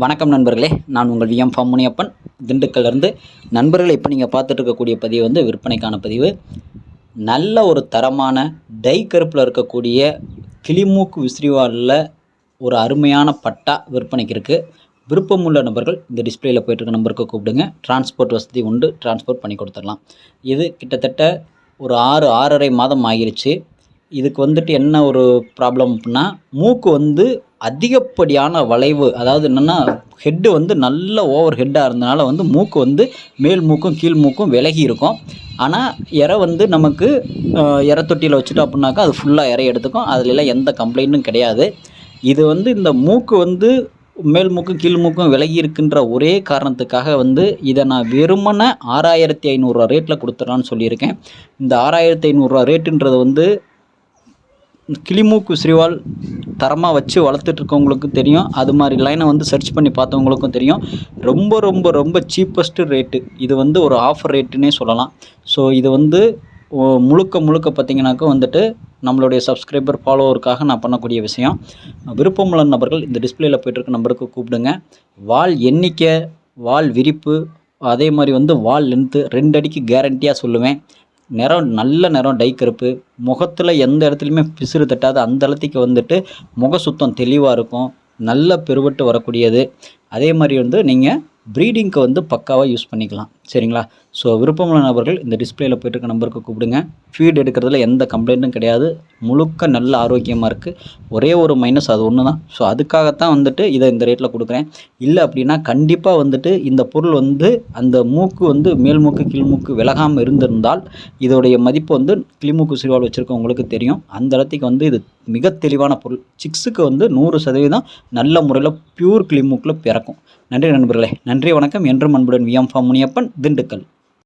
வணக்கம் நண்பர்களே, நான் உங்கள் விஎம் ஃபார்ம் முனியப்பன் திண்டுக்கல்லிருந்து. நண்பர்களே, இப்போ நீங்கள் பார்த்துட்டு இருக்கக்கூடிய பதிவு வந்து விற்பனைக்கான பதிவு. நல்ல ஒரு தரமான டை கருப்பில் இருக்கக்கூடிய கிளிமூக்கு விசிறிவாலில் ஒரு அருமையான பட்டா விற்பனைக்கு இருக்குது. விருப்பமுள்ள நபர்கள் இந்த டிஸ்பிளேயில் போய்ட்டுருக்க நம்பருக்கு கூப்பிடுங்க. டிரான்ஸ்போர்ட் வசதி உண்டு, டிரான்ஸ்போர்ட் பண்ணி கொடுத்துடலாம். இது கிட்டத்தட்ட ஒரு 6-6.5 மாதம் ஆகிருச்சு. இதுக்கு வந்துட்டு என்ன ஒரு ப்ராப்ளம் அப்படின்னா, மூக்கு வந்து அதிகப்படியான வளைவு, அதாவது என்னென்னா ஹெட்டு வந்து நல்ல ஓவர் ஹெட்டாக இருந்தனால வந்து மூக்கு வந்து மேல் மூக்கும் கீழ் மூக்கும் விலகி இருக்கும். ஆனால் இறை வந்து நமக்கு இறை தொட்டியில் வச்சுட்டோம் அப்படின்னாக்கா அது ஃபுல்லாக இறை எடுத்துக்கும். அதுலலாம் எந்த கம்ப்ளைண்ட்டும் கிடையாது. இது வந்து இந்த மூக்கு வந்து மேல் மூக்கும் கீழ் மூக்கும் விலகி இருக்கின்ற ஒரே காரணத்துக்காக வந்து இதை நான் வெறுமனே 6500 ரேட்டில் கொடுத்துட்றான்னு சொல்லியிருக்கேன். இந்த 6500 ரேட்டுன்றது வந்து கிளிமூக்கு விசிறிவால் தரமாக வச்சு வளர்த்துட்ருக்கவங்களுக்கும் தெரியும். அது மாதிரி லைனை வந்து சர்ச் பண்ணி பார்த்தவங்களுக்கும் தெரியும். ரொம்ப ரொம்ப ரொம்ப சீப்பஸ்ட்டு ரேட்டு. இது வந்து ஒரு ஆஃபர் ரேட்டுன்னே சொல்லலாம். ஸோ இது வந்து முழுக்க முழுக்க பார்த்திங்கனாக்கா வந்துட்டு நம்மளுடைய சப்ஸ்கிரைபர் ஃபாலோவருக்காக நான் பண்ணக்கூடிய விஷயம். விருப்பமுள்ள நபர்கள் இந்த டிஸ்பிளேயில் போய்ட்டுருக்க நம்பருக்கு கூப்பிடுங்க. வால் எண்ணிக்கை, வால் விரிப்பு, அதே மாதிரி வந்து வால் லென்த்து 2 அடிக்கு கேரண்டியாக சொல்லுவேன். நிறம் நல்ல நிறம் டை கருப்பு. முகத்தில் எந்த இடத்துலையுமே பிசுறு தட்டாது. அந்த இடத்துக்கு வந்துட்டு முக சுத்தம் தெளிவாக இருக்கும். நல்ல பெருவட்டு வரக்கூடியது. அதே மாதிரி வந்து நீங்கள் ப்ரீடிங்க்கு வந்து பக்காவாக யூஸ் பண்ணிக்கலாம். சரிங்களா? ஸோ விருப்பமுள்ள நபர்கள் இந்த டிஸ்பிளேயில் போய்ட்டுருக்க நம்பருக்கு கூப்பிடுங்க. ஃபீட் எடுக்கிறதுல எந்த கம்ப்ளைண்ட்டும் கிடையாது. முழுக்க நல்ல ஆரோக்கியமாக இருக்குது. ஒரே ஒரு மைனஸ் அது ஒன்று தான். ஸோ அதுக்காகத்தான் வந்துட்டு இதை இந்த ரேட்டில் கொடுக்குறேன். இல்லை அப்படின்னா கண்டிப்பாக வந்துட்டு இந்த பொருள் வந்து அந்த மூக்கு வந்து மேல் மூக்கு கீழ் மூக்கு விலகாமல் இருந்திருந்தால் இதோடைய மதிப்பு வந்து கிளிமூக்கு விசிறிவால் வச்சுருக்கவங்களுக்கு தெரியும். அந்த இடத்துக்கு வந்து இது மிக தெளிவான பொருள். சிக்ஸுக்கு வந்து 100% நல்ல முறையில் பியூர் கிளிமூக்கில் பிறக்கும். நன்றி நண்பர்களே. நன்றி, வணக்கம். என்றும் அன்புடன் விஎம் ஃபார்ம் முனியப்பன், திண்டுக்கல்.